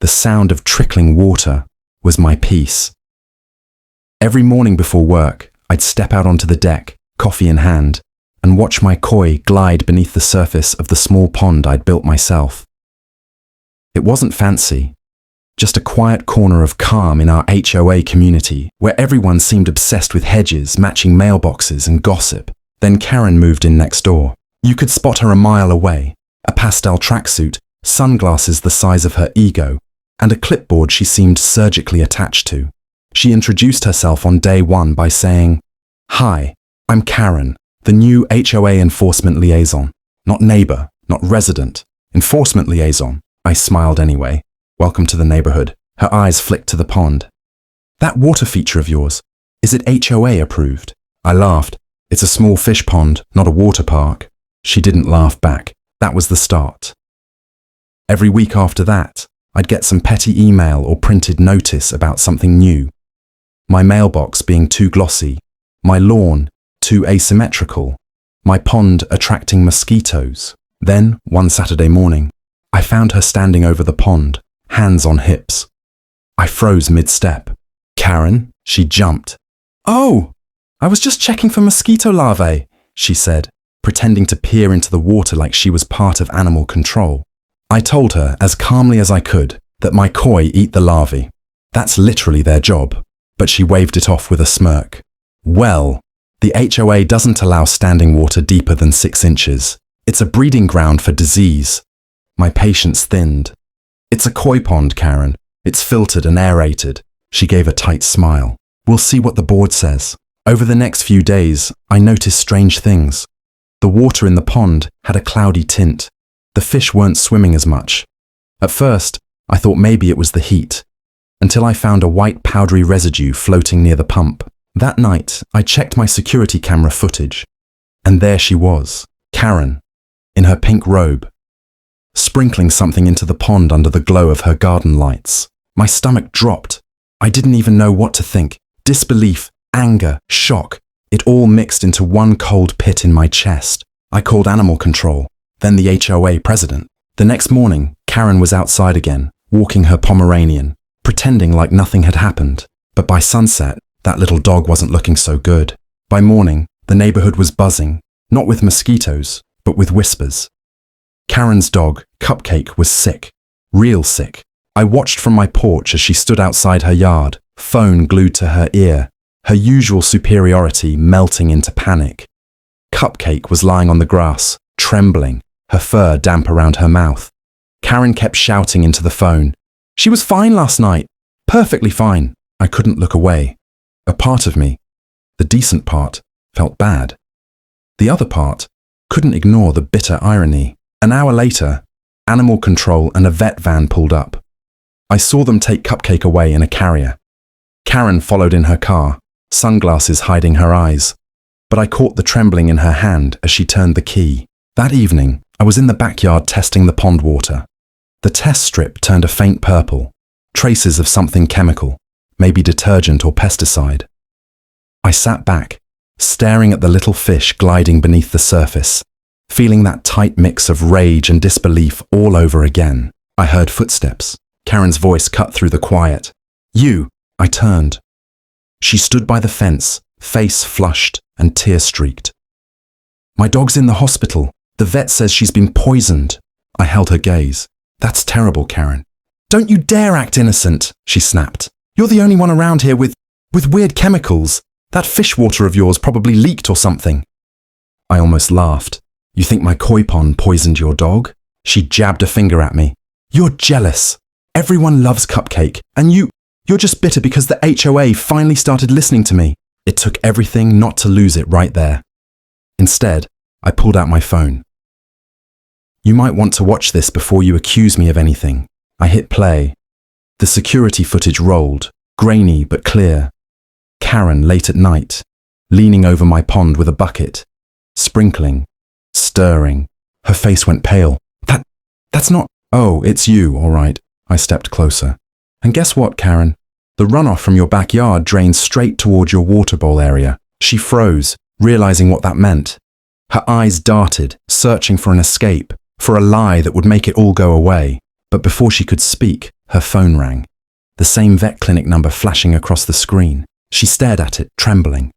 the sound of trickling water, was my peace. Every morning before work, I'd step out onto the deck, coffee in hand, and watch my koi glide beneath the surface of the small pond I'd built myself. It wasn't fancy, just a quiet corner of calm in our HOA community where everyone seemed obsessed with hedges, matching mailboxes, and gossip. Then Karen moved in next door. You could spot her a mile away, a pastel tracksuit, sunglasses the size of her ego, and a clipboard she seemed surgically attached to. She introduced herself on day one by saying, "Hi, I'm Karen, the new HOA enforcement liaison. Not neighbor, not resident, enforcement liaison." I smiled anyway. "Welcome to the neighborhood." Her eyes flicked to the pond. "That water feature of yours, is it HOA approved?" I laughed. "It's a small fish pond, not a water park." She didn't laugh back. That was the start. Every week after that, I'd get some petty email or printed notice about something new. My mailbox being too glossy, my lawn too asymmetrical, my pond attracting mosquitoes. Then, one Saturday morning, I found her standing over the pond, hands on hips. I froze mid-step. "Karen?" She jumped. "Oh, I was just checking for mosquito larvae," she said, pretending to peer into the water like she was part of animal control. I told her, as calmly as I could, that my koi eat the larvae. That's literally their job. But she waved it off with a smirk. "Well, the HOA doesn't allow standing water deeper than 6 inches. It's a breeding ground for disease." My patience thinned. "It's a koi pond, Karen. It's filtered and aerated." She gave a tight smile. "We'll see what the board says." Over the next few days, I noticed strange things. The water in the pond had a cloudy tint. The fish weren't swimming as much. At first, I thought maybe it was the heat, until I found a white powdery residue floating near the pump. That night, I checked my security camera footage, and there she was, Karen, in her pink robe, sprinkling something into the pond under the glow of her garden lights. My stomach dropped. I didn't even know what to think. Disbelief, anger, shock, it all mixed into one cold pit in my chest. I called animal control, then the HOA president. The next morning, Karen was outside again, walking her Pomeranian, pretending like nothing had happened. But by sunset, that little dog wasn't looking so good. By morning, the neighborhood was buzzing, not with mosquitoes, but with whispers. Karen's dog, Cupcake, was sick, real sick. I watched from my porch as she stood outside her yard, phone glued to her ear, her usual superiority melting into panic. Cupcake was lying on the grass, trembling, her fur damp around her mouth. Karen kept shouting into the phone, "She was fine last night, perfectly fine." I couldn't look away. A part of me, the decent part, felt bad. The other part couldn't ignore the bitter irony. An hour later, animal control and a vet van pulled up. I saw them take Cupcake away in a carrier. Karen followed in her car, sunglasses hiding her eyes, but I caught the trembling in her hand as she turned the key. That evening, I was in the backyard testing the pond water. The test strip turned a faint purple, traces of something chemical, maybe detergent or pesticide. I sat back, staring at the little fish gliding beneath the surface, feeling that tight mix of rage and disbelief all over again. I heard footsteps. Karen's voice cut through the quiet. "You!" I turned. She stood by the fence, face flushed and tear-streaked. "My dog's in the hospital. The vet says she's been poisoned." I held her gaze. "That's terrible, Karen." "Don't you dare act innocent," she snapped. "You're the only one around here with weird chemicals. That fish water of yours probably leaked or something." I almost laughed. "You think my koi pond poisoned your dog?" She jabbed a finger at me. "You're jealous. Everyone loves Cupcake, and you're just bitter because the HOA finally started listening to me." It took everything not to lose it right there. Instead, I pulled out my phone. "You might want to watch this before you accuse me of anything." I hit play. The security footage rolled, grainy but clear. Karen late at night, leaning over my pond with a bucket, sprinkling, stirring. Her face went pale. That's not... "Oh, it's you, all right." I stepped closer. "And guess what, Karen? The runoff from your backyard drains straight toward your water bowl area." She froze, realizing what that meant. Her eyes darted, searching for an escape, for a lie that would make it all go away. But before she could speak, her phone rang. The same vet clinic number flashing across the screen. She stared at it, trembling.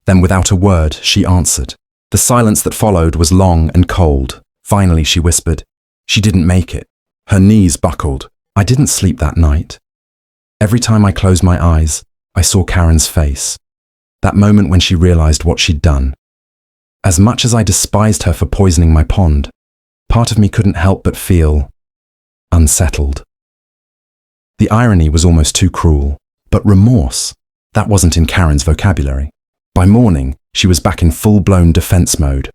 Then without a word, she answered. The silence that followed was long and cold. Finally, she whispered. She didn't make it. Her knees buckled. I didn't sleep that night. Every time I closed my eyes, I saw Karen's face. That moment when she realized what she'd done. As much as I despised her for poisoning my pond, part of me couldn't help but feel unsettled. The irony was almost too cruel, but remorse, that wasn't in Karen's vocabulary. By morning, she was back in full-blown defense mode.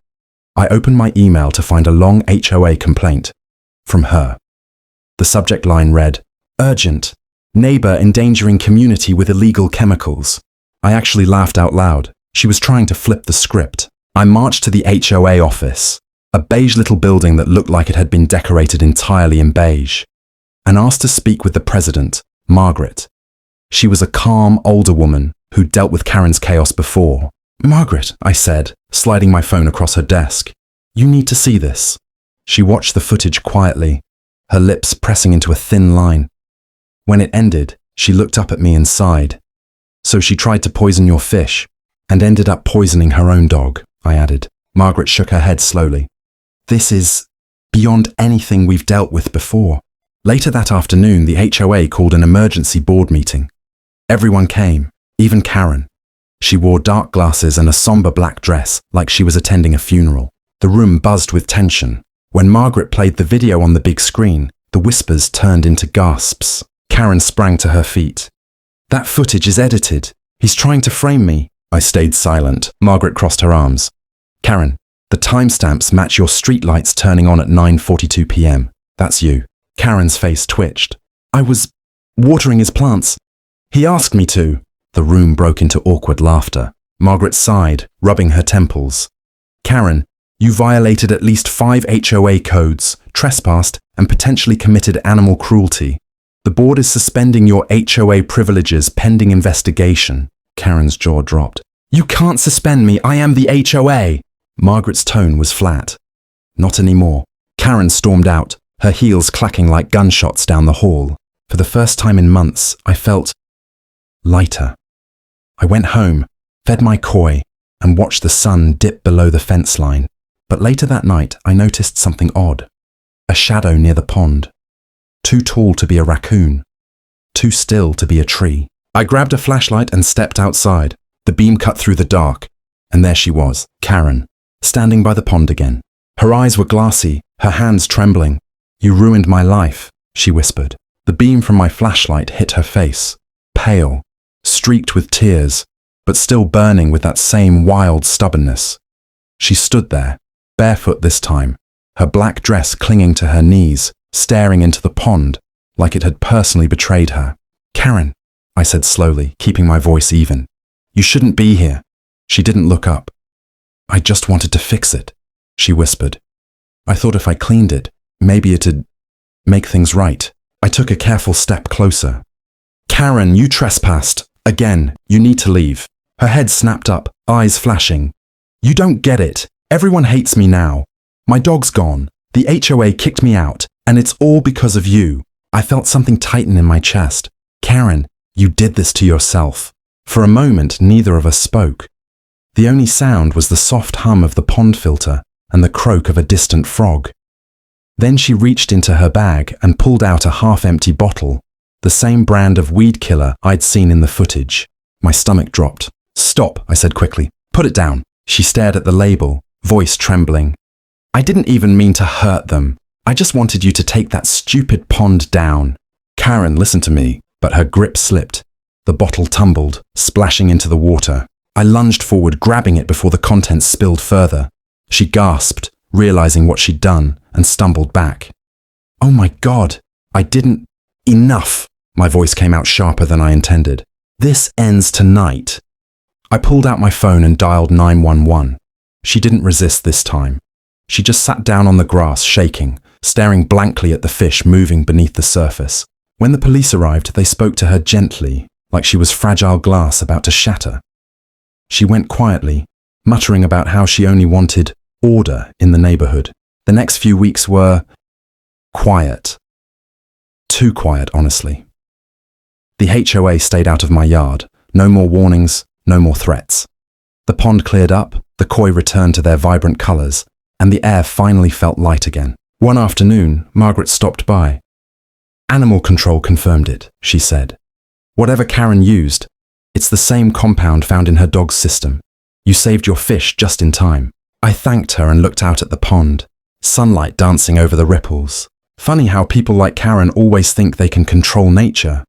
I opened my email to find a long HOA complaint from her. The subject line read, "Urgent. Neighbor endangering community with illegal chemicals." I actually laughed out loud. She was trying to flip the script. I marched to the HOA office, a beige little building that looked like it had been decorated entirely in beige, and asked to speak with the president, Margaret. She was a calm, older woman who'd dealt with Karen's chaos before. "Margaret," I said, sliding my phone across her desk. "You need to see this." She watched the footage quietly, her lips pressing into a thin line. When it ended, she looked up at me and sighed. "So she tried to poison your fish, and ended up poisoning her own dog," I added. Margaret shook her head slowly. "This is beyond anything we've dealt with before." Later that afternoon, the HOA called an emergency board meeting. Everyone came, even Karen. She wore dark glasses and a somber black dress, like she was attending a funeral. The room buzzed with tension. When Margaret played the video on the big screen, the whispers turned into gasps. Karen sprang to her feet. "That footage is edited. He's trying to frame me." I stayed silent. Margaret crossed her arms. "Karen, the timestamps match your streetlights turning on at 9:42 p.m. That's you." Karen's face twitched. "I was watering his plants. He asked me to." The room broke into awkward laughter. Margaret sighed, rubbing her temples. "Karen, you violated at least 5 HOA codes, trespassed, and potentially committed animal cruelty. The board is suspending your HOA privileges pending investigation." Karen's jaw dropped. "You can't suspend me. I am the HOA." Margaret's tone was flat. "Not anymore." Karen stormed out, her heels clacking like gunshots down the hall. For the first time in months, I felt lighter. I went home, fed my koi, and watched the sun dip below the fence line. But later that night, I noticed something odd. A shadow near the pond. Too tall to be a raccoon. Too still to be a tree. I grabbed a flashlight and stepped outside. The beam cut through the dark, and there she was, Karen, standing by the pond again. Her eyes were glassy, her hands trembling. "You ruined my life," she whispered. The beam from my flashlight hit her face, pale, streaked with tears, but still burning with that same wild stubbornness. She stood there, barefoot this time, her black dress clinging to her knees, staring into the pond like it had personally betrayed her. "Karen," I said slowly, keeping my voice even. "You shouldn't be here." She didn't look up. "I just wanted to fix it," she whispered. "I thought if I cleaned it, maybe it'd make things right." I took a careful step closer. "Karen, you trespassed. Again, you need to leave." Her head snapped up, eyes flashing. "You don't get it. Everyone hates me now. My dog's gone. The HOA kicked me out, and it's all because of you." I felt something tighten in my chest. "Karen, you did this to yourself." For a moment, neither of us spoke. The only sound was the soft hum of the pond filter and the croak of a distant frog. Then she reached into her bag and pulled out a half-empty bottle, the same brand of weed killer I'd seen in the footage. My stomach dropped. "Stop," I said quickly. "Put it down." She stared at the label, voice trembling. "I didn't even mean to hurt them. I just wanted you to take that stupid pond down." Karen listened to me, but her grip slipped. The bottle tumbled, splashing into the water. I lunged forward, grabbing it before the contents spilled further. She gasped, realizing what she'd done, and stumbled back. "Oh my God, I didn't..." "Enough!" My voice came out sharper than I intended. "This ends tonight." I pulled out my phone and dialed 911. She didn't resist this time. She just sat down on the grass, shaking, staring blankly at the fish moving beneath the surface. When the police arrived, they spoke to her gently, like she was fragile glass about to shatter. She went quietly, muttering about how she only wanted order in the neighborhood. The next few weeks were quiet. Too quiet, honestly. The HOA stayed out of my yard. No more warnings, no more threats. The pond cleared up, the koi returned to their vibrant colours, and the air finally felt light again. One afternoon, Margaret stopped by. Animal control confirmed it, she said. Whatever Karen used, it's the same compound found in her dog's system. You saved your fish just in time. I thanked her and looked out at the pond, sunlight dancing over the ripples. Funny how people like Karen always think they can control nature,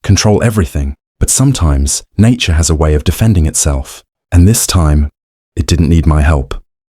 control everything, but sometimes nature has a way of defending itself. And this time, it didn't need my help.